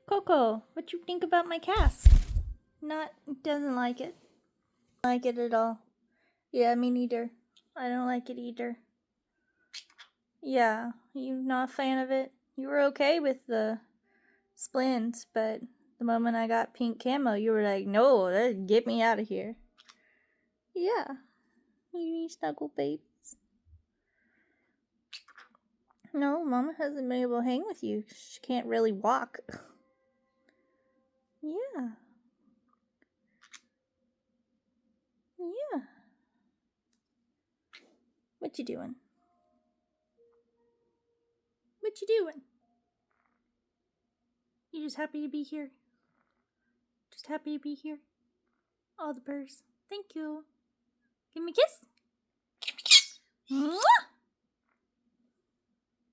Coco, what you think about my cast? Doesn't like it. Like it at all. Yeah, me neither. I don't like it either. Yeah, you not a fan of it? You were okay with the splints, but the moment I got pink camo, you were like, no, get me out of here. Yeah, you need snuggle babes. No, Mama hasn't been able to hang with you. She can't really walk. Yeah. Yeah. What you doing? What you doing? You just happy to be here? Just happy to be here? All the purrs. Thank you. Give me a kiss. Give me a kiss. Mwah!